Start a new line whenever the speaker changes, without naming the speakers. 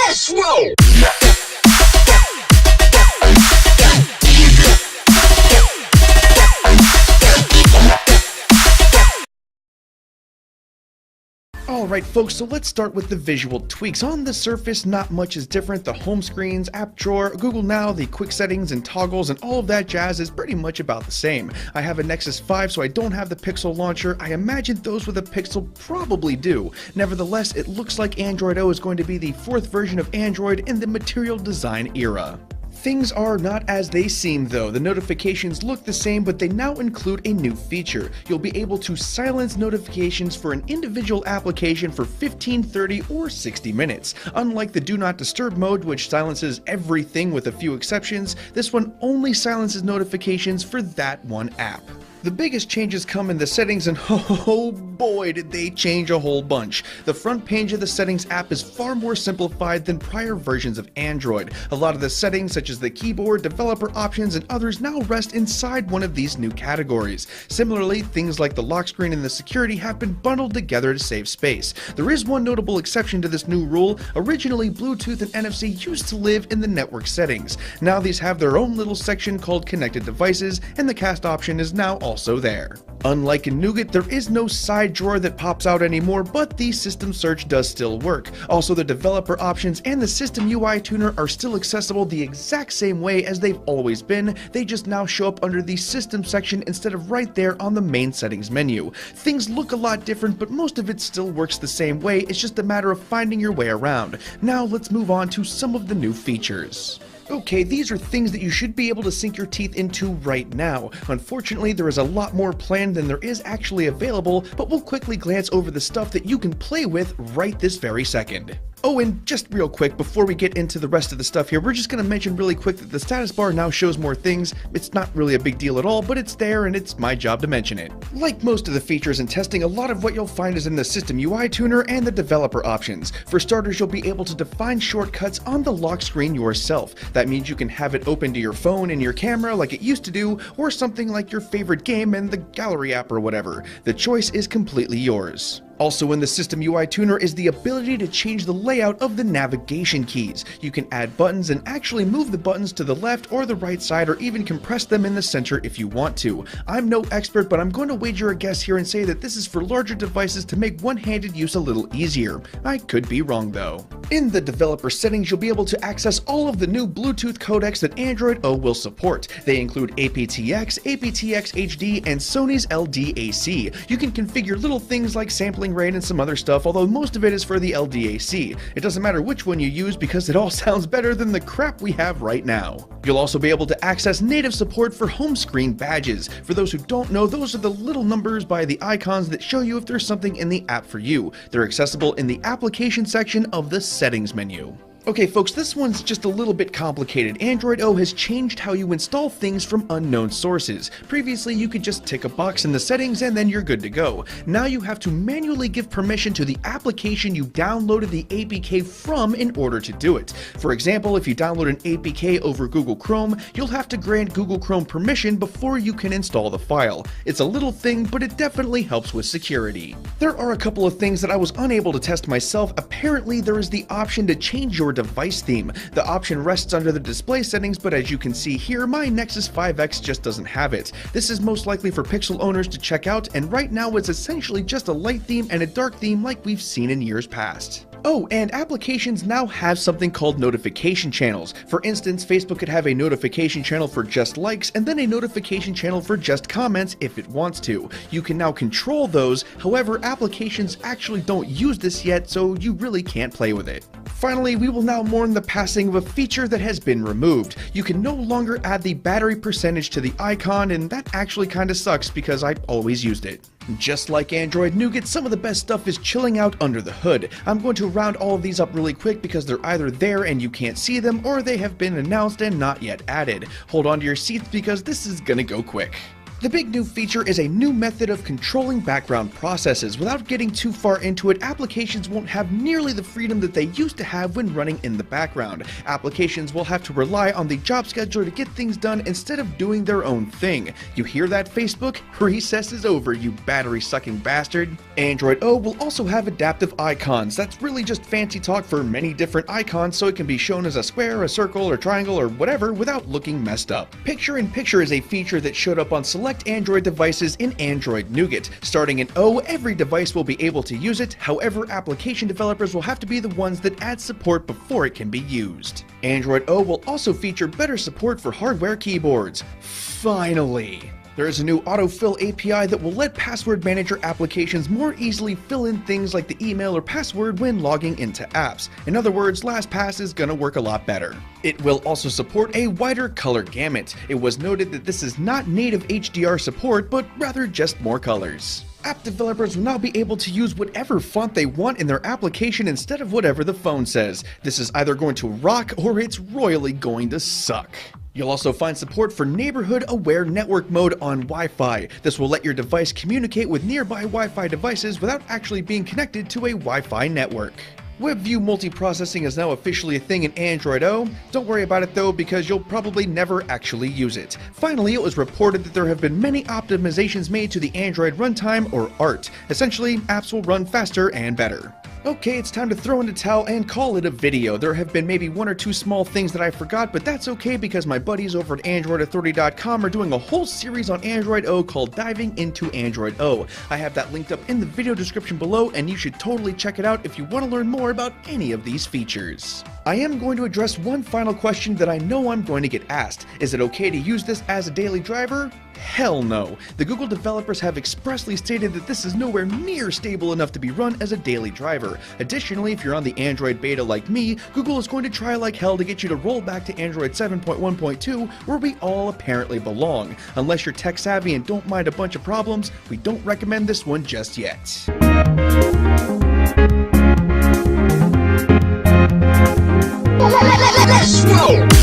Let's roll!
Alright folks, so let's start with the visual tweaks. On the surface, not much is different. The home screens, app drawer, Google Now, the quick settings and toggles and all of that jazz is pretty much about the same. I have a Nexus 5, so I don't have the Pixel launcher. I imagine those with a Pixel probably do. Nevertheless, it looks like Android O is going to be the fourth version of Android in the Material Design era. Things are not as they seem though. The notifications look the same, but they now include a new feature. You'll be able to silence notifications for an individual application for 15, 30, or 60 minutes. Unlike the Do Not Disturb mode, which silences everything with a few exceptions, this one only silences notifications for that one app. The biggest changes come in the settings, and oh boy did they change a whole bunch. The front page of the settings app is far more simplified than prior versions of Android. A lot of the settings such as the keyboard, developer options, and others now rest inside one of these new categories. Similarly, things like the lock screen and the security have been bundled together to save space. There is one notable exception to this new rule. Originally, Bluetooth and NFC used to live in the network settings. Now these have their own little section called Connected Devices, and the cast option is now also there. Unlike in Nougat, there is no side drawer that pops out anymore, but the system search does still work. Also, the developer options and the system UI tuner are still accessible the exact same way as they've always been. They just now show up under the system section instead of right there on the main settings menu. Things look a lot different, but most of it still works the same way. It's just a matter of finding your way around. Now let's move on to some of the new features. Okay, these are things that you should be able to sink your teeth into right now. Unfortunately, there is a lot more planned than there is actually available, but we'll quickly glance over the stuff that you can play with right this very second. Oh, and just real quick, before we get into the rest of the stuff here, we're just going to mention really quick that the status bar now shows more things. It's not really a big deal at all, but it's there and it's my job to mention it. Like most of the features in testing, a lot of what you'll find is in the system UI tuner and the developer options. For starters, you'll be able to define shortcuts on the lock screen yourself. That means you can have it open to your phone and your camera like it used to do, or something like your favorite game and the gallery app or whatever. The choice is completely yours. Also in the System UI Tuner is the ability to change the layout of the navigation keys. You can add buttons and actually move the buttons to the left or the right side, or even compress them in the center if you want to. I'm no expert, but I'm going to wager a guess here and say that this is for larger devices to make one-handed use a little easier. I could be wrong though. In the developer settings, you'll be able to access all of the new Bluetooth codecs that Android O will support. They include aptX, aptX HD, and Sony's LDAC. You can configure little things like sampling rate and some other stuff, although most of it is for the LDAC. It doesn't matter which one you use because it all sounds better than the crap we have right now. You'll also be able to access native support for home screen badges. For those who don't know, those are the little numbers by the icons that show you if there's something in the app for you. They're accessible in the application section of the settings menu. Okay folks, this one's just a little bit complicated. Android O has changed how you install things from unknown sources. Previously, you could just tick a box in the settings and then you're good to go. Now you have to manually give permission to the application you downloaded the APK from in order to do it. For example, if you download an APK over Google Chrome, you'll have to grant Google Chrome permission before you can install the file. It's a little thing, but it definitely helps with security. There are a couple of things that I was unable to test myself. Apparently, there is the option to change your device theme. The option rests under the display settings, but as you can see here, my Nexus 5X just doesn't have it. This is most likely for Pixel owners to check out, and right now it's essentially just a light theme and a dark theme like we've seen in years past. Oh, and applications now have something called notification channels. For instance, Facebook could have a notification channel for just likes and then a notification channel for just comments if it wants to. You can now control those, however, applications actually don't use this yet, so you really can't play with it. Finally, we will now mourn the passing of a feature that has been removed. You can no longer add the battery percentage to the icon, and that actually kinda sucks because I always used it. Just like Android Nougat, some of the best stuff is chilling out under the hood. I'm going to round all of these up really quick because they're either there and you can't see them, or they have been announced and not yet added. Hold on to your seats because this is gonna go quick. The big new feature is a new method of controlling background processes. Without getting too far into it, applications won't have nearly the freedom that they used to have when running in the background. Applications will have to rely on the job scheduler to get things done instead of doing their own thing. You hear that, Facebook? Recess is over, you battery-sucking bastard. Android O will also have adaptive icons. That's really just fancy talk for many different icons, so it can be shown as a square, a circle, or triangle, or whatever without looking messed up. Picture-in-picture is a feature that showed up on select Android devices in Android Nougat. Starting in O, every device will be able to use it. However, application developers will have to be the ones that add support before it can be used. Android O will also feature better support for hardware keyboards. Finally! There is a new autofill API that will let password manager applications more easily fill in things like the email or password when logging into apps. In other words, LastPass is gonna work a lot better. It will also support a wider color gamut. It was noted that this is not native HDR support, but rather just more colors. App developers will now be able to use whatever font they want in their application instead of whatever the phone says. This is either going to rock or it's royally going to suck. You'll also find support for neighborhood-aware network mode on Wi-Fi. This will let your device communicate with nearby Wi-Fi devices without actually being connected to a Wi-Fi network. WebView multiprocessing is now officially a thing in Android O. Don't worry about it though, because you'll probably never actually use it. Finally, it was reported that there have been many optimizations made to the Android runtime, or ART. Essentially, apps will run faster and better. Okay, it's time to throw in the towel and call it a video. There have been maybe one or two small things that I forgot, but that's okay because my buddies over at AndroidAuthority.com are doing a whole series on Android O called Diving into Android O. I have that linked up in the video description below, and you should totally check it out if you want to learn more about any of these features. I am going to address one final question that I know I'm going to get asked. Is it okay to use this as a daily driver? Hell no. The Google developers have expressly stated that this is nowhere near stable enough to be run as a daily driver. Additionally, if you're on the Android beta like me, Google is going to try like hell to get you to roll back to Android 7.1.2, where we all apparently belong. Unless you're tech savvy and don't mind a bunch of problems, we don't recommend this one just yet.
Let's go!